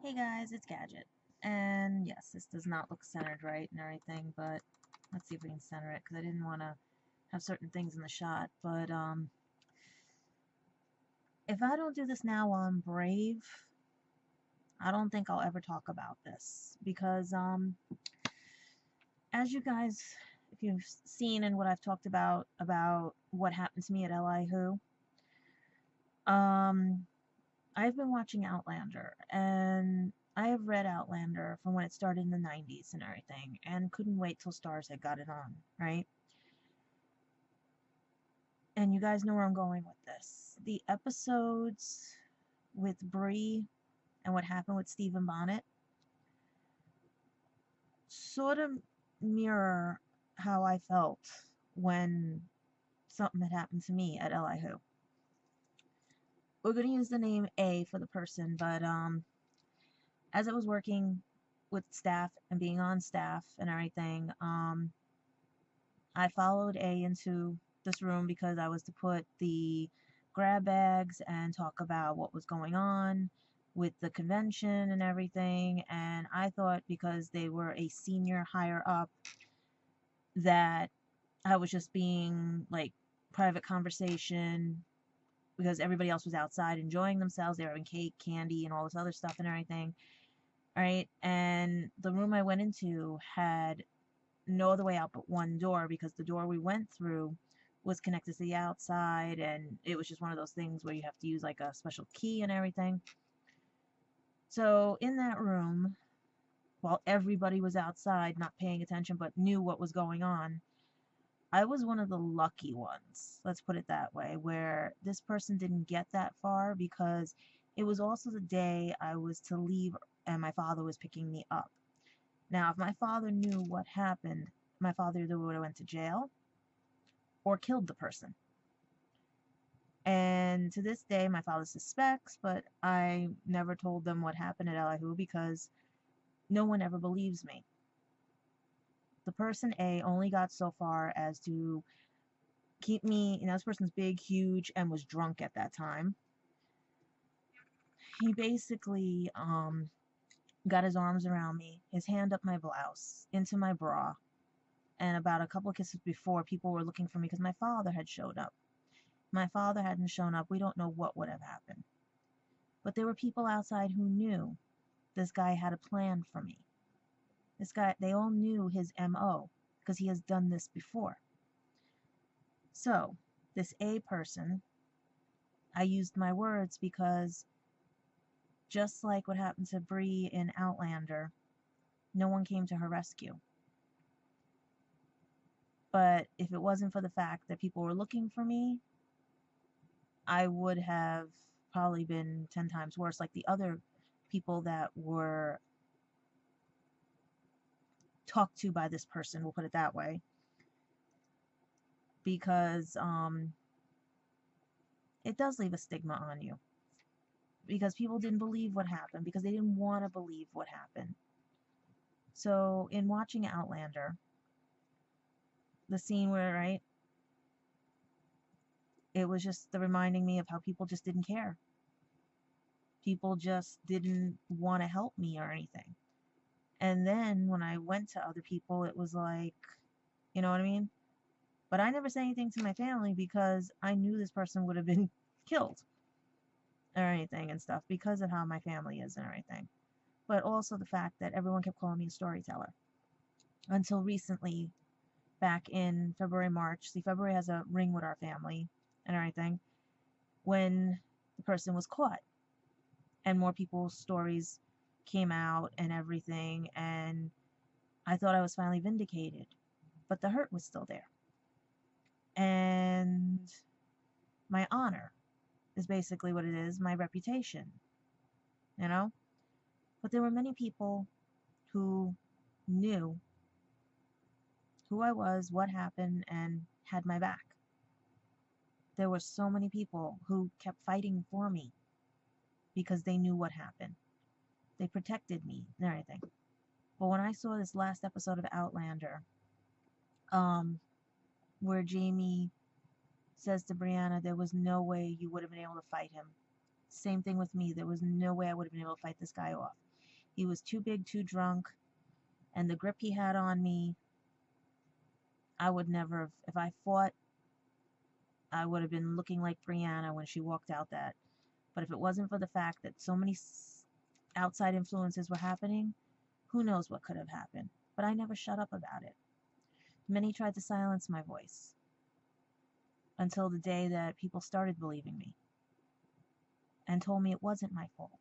Hey guys, it's Gadget. And yes, this does not look centered right and everything, but let's see if we can center it because I didn't want to have certain things in the shot. But if I don't do this now while I'm brave, I don't think I'll ever talk about this because as you guys, if you've seen and what I've talked about what happened to me at Li Who, um, I've been watching Outlander, and I have read Outlander from when it started in the 90s and everything, and couldn't wait till Stars had got it on, right? And you guys know where I'm going with this. The episodes with Bree and what happened with Stephen Bonnet sort of mirror how I felt when something had happened to me at Li Who. We're going to use the name A for the person, but as I was working with staff and being on staff and everything, I followed A into this room because I was to put the grab bags and talk about what was going on with the convention and everything. And I thought because they were a senior higher up that I was just being like private conversation because everybody else was outside enjoying themselves. They were having cake, candy, and all this other stuff and everything. All right. And the room I went into had no other way out but one door because the door we went through was connected to the outside, and it was just one of those things where you have to use like a special key and everything. So in that room, while everybody was outside not paying attention but knew what was going on, I was one of the lucky ones, let's put it that way, where this person didn't get that far because it was also the day I was to leave and my father was picking me up. Now, if my father knew what happened, my father either would have went to jail or killed the person. And to this day, my father suspects, but I never told them what happened at Eli Who because no one ever believes me. The person A only got so far as to keep me, this person's big, huge, and was drunk at that time. He basically got his arms around me, his hand up my blouse, into my bra, and about a couple of kisses before, people were looking for me because my father had showed up. My father hadn't shown up, we don't know what would have happened. But there were people outside who knew this guy had a plan for me. This guy, they all knew his MO because he has done this before. So, this A person, I used my words because just like what happened to Bree in Outlander, no one came to her rescue. But if it wasn't for the fact that people were looking for me, I would have probably been 10 times worse, like the other people that were talked to by this person, we'll put it that way, because it does leave a stigma on you because people didn't believe what happened because they didn't want to believe what happened. So in watching Outlander, the scene where, right, it was just the reminding me of how people just didn't care. People just didn't want to help me or anything. And then when I went to other people, it was like, you know what I mean? But I never said anything to my family because I knew this person would have been killed or anything and stuff because of how my family is and everything. But also the fact that everyone kept calling me a storyteller until recently, back in February, March. See, February has a ring with our family and everything. When the person was caught and more people's stories came out and everything, and I thought I was finally vindicated, but the hurt was still there. And my honor is basically what it is, my reputation, you know? But there were many people who knew who I was, what happened, and had my back. There were so many people who kept fighting for me because they knew what happened. They protected me and everything. But when I saw this last episode of Outlander, um, where Jamie says to Brianna, there was no way you would have been able to fight him. Same thing with me. There was no way I would have been able to fight this guy off. He was too big, too drunk, and the grip he had on me, I would never have, if I fought, I would have been looking like Brianna when she walked out that. But if it wasn't for the fact that so many outside influences were happening, who knows what could have happened. But I never shut up about it. Many tried to silence my voice until the day that people started believing me and told me it wasn't my fault.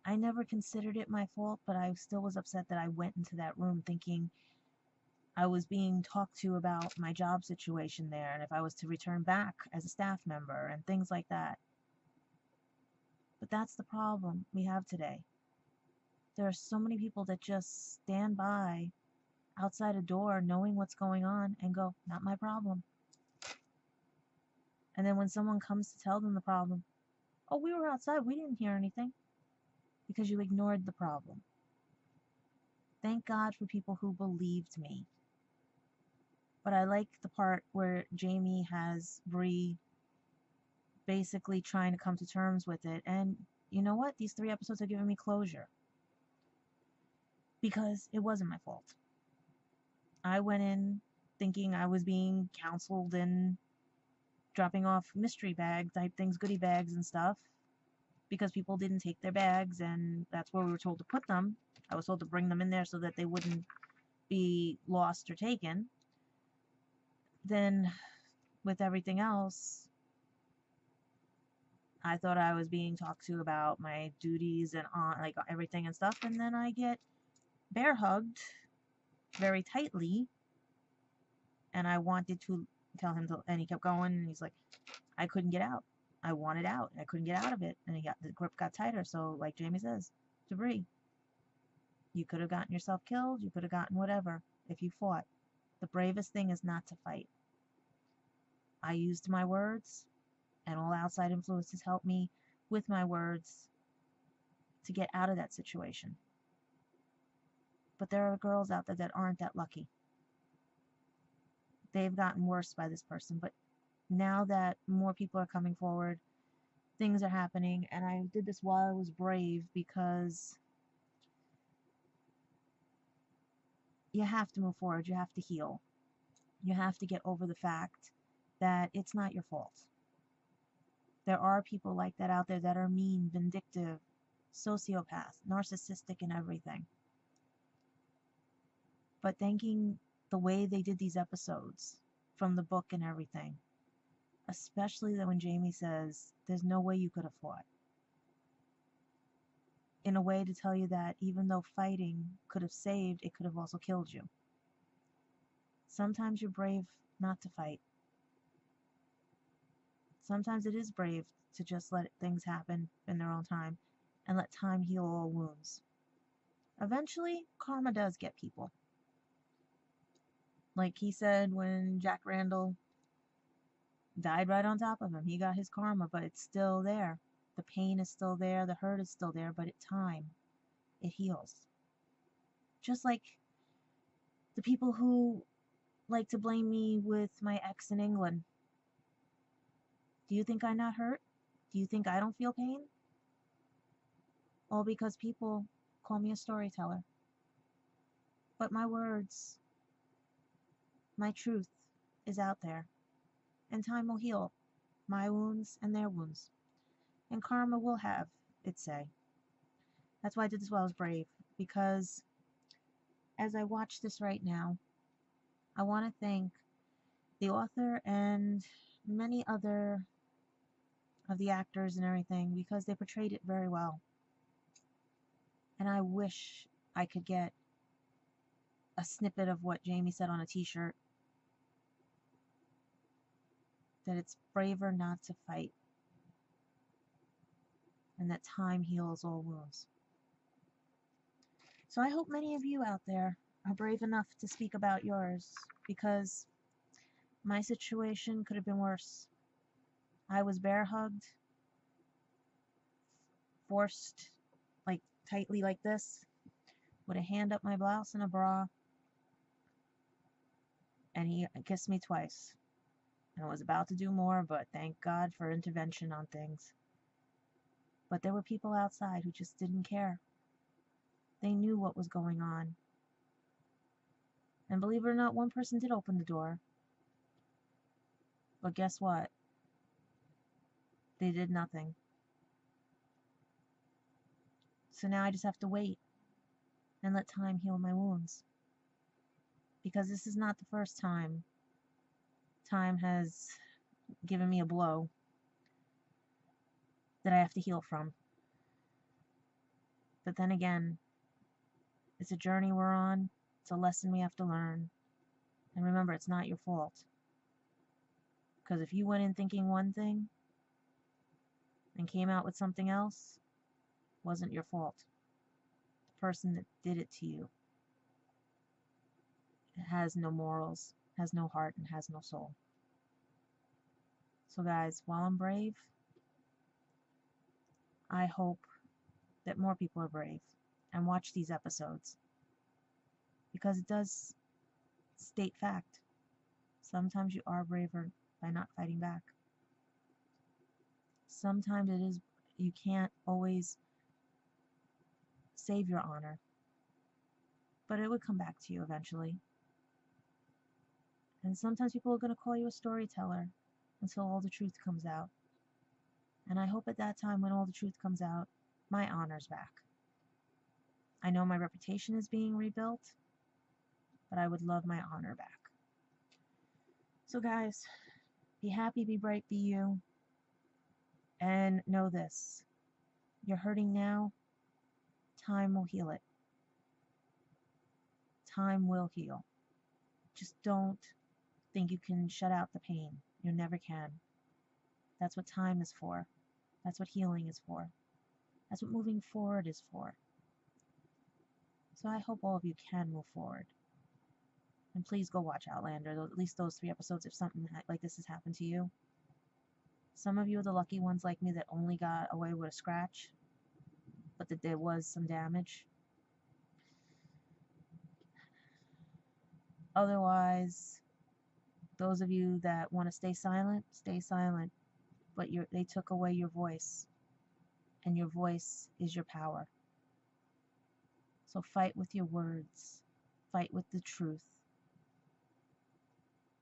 I never considered it my fault, but I still was upset that I went into that room thinking I was being talked to about my job situation there and if I was to return back as a staff member and things like that. But that's the problem we have today. There are so many people that just stand by outside a door knowing what's going on and go, not my problem. And then when someone comes to tell them the problem, oh, we were outside, we didn't hear anything, because you ignored the problem. Thank God for people who believed me. But I like the part where Jamie has Bree basically trying to come to terms with it. And you know what? These 3 episodes are giving me closure. Because it wasn't my fault. I went in thinking I was being counseled and dropping off mystery bag type things, goodie bags and stuff, because people didn't take their bags and that's where we were told to put them. I was told to bring them in there so that they wouldn't be lost or taken. Then with everything else, I thought I was being talked to about my duties and like everything and stuff, and then I get bear hugged very tightly, and I wanted to tell him to, and he kept going, and he's like, I couldn't get out. I wanted out. I couldn't get out of it, and the grip got tighter. So, like Jamie says, debris. You could have gotten yourself killed. You could have gotten whatever if you fought. The bravest thing is not to fight. I used my words, and all outside influences helped me with my words to get out of that situation. But there are girls out there that aren't that lucky. They've gotten worse by this person. But now that more people are coming forward, things are happening, and I did this while I was brave because you have to move forward. You have to heal. You have to get over the fact that it's not your fault. There are people like that out there that are mean, vindictive, sociopath, narcissistic, and everything. But thinking the way they did these episodes from the book and everything, especially that when Jamie says, there's no way you could have fought. In a way to tell you that even though fighting could have saved, it could have also killed you. Sometimes you're brave not to fight. Sometimes it is brave to just let things happen in their own time and let time heal all wounds. Eventually, karma does get people. Like he said when Jack Randall died right on top of him, he got his karma, but it's still there. The pain is still there, the hurt is still there, but it's time. It heals. Just like the people who like to blame me with my ex in England. Do you think I'm not hurt? Do you think I don't feel pain? All because people call me a storyteller. But my words, my truth is out there. And time will heal my wounds and their wounds. And karma will have its say. That's why I did this while I was brave. Because as I watch this right now, I want to thank the author and many other of the actors and everything because they portrayed it very well. And I wish I could get a snippet of what Jamie said on a t-shirt. That it's braver not to fight. And that time heals all wounds. So I hope many of you out there are brave enough to speak about yours, because my situation could have been worse. I was bear hugged, forced like tightly like this, with a hand up my blouse and a bra, and he kissed me twice. And I was about to do more, but thank God for intervention on things. But there were people outside who just didn't care. They knew what was going on. And believe it or not, one person did open the door. But guess what? They did nothing. So now I just have to wait and let time heal my wounds. Because this is not the first time time has given me a blow that I have to heal from. But then again, it's a journey we're on. It's a lesson we have to learn. And remember, it's not your fault. Because if you went in thinking one thing and came out with something else, it wasn't your fault. The person that did it to you has no morals, has no heart, and has no soul. So guys, while I'm brave, I hope that more people are brave and watch these episodes. Because it does state fact. Sometimes you are braver by not fighting back. Sometimes it is, you can't always save your honor, but it would come back to you eventually. And sometimes people are going to call you a storyteller until all the truth comes out. And I hope at that time, when all the truth comes out, my honor's back. I know my reputation is being rebuilt, but I would love my honor back. So guys, be happy, be bright, be you. And know this, you're hurting now, time will heal it. Time will heal. Just don't think you can shut out the pain. You never can. That's what time is for. That's what healing is for. That's what moving forward is for. So I hope all of you can move forward. And please go watch Outlander, at least those 3 episodes if something like this has happened to you. Some of you are the lucky ones like me that only got away with a scratch, but that there was some damage. Otherwise, those of you that want to stay silent, but they took away your voice, and your voice is your power. So fight with your words, fight with the truth,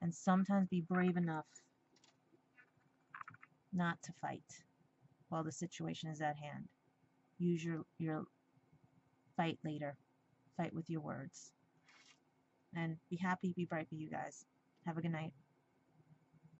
and sometimes be brave enough not to fight while the situation is at hand. Use your fight later. Fight with your words. And be happy, be bright, be you guys. Have a good night.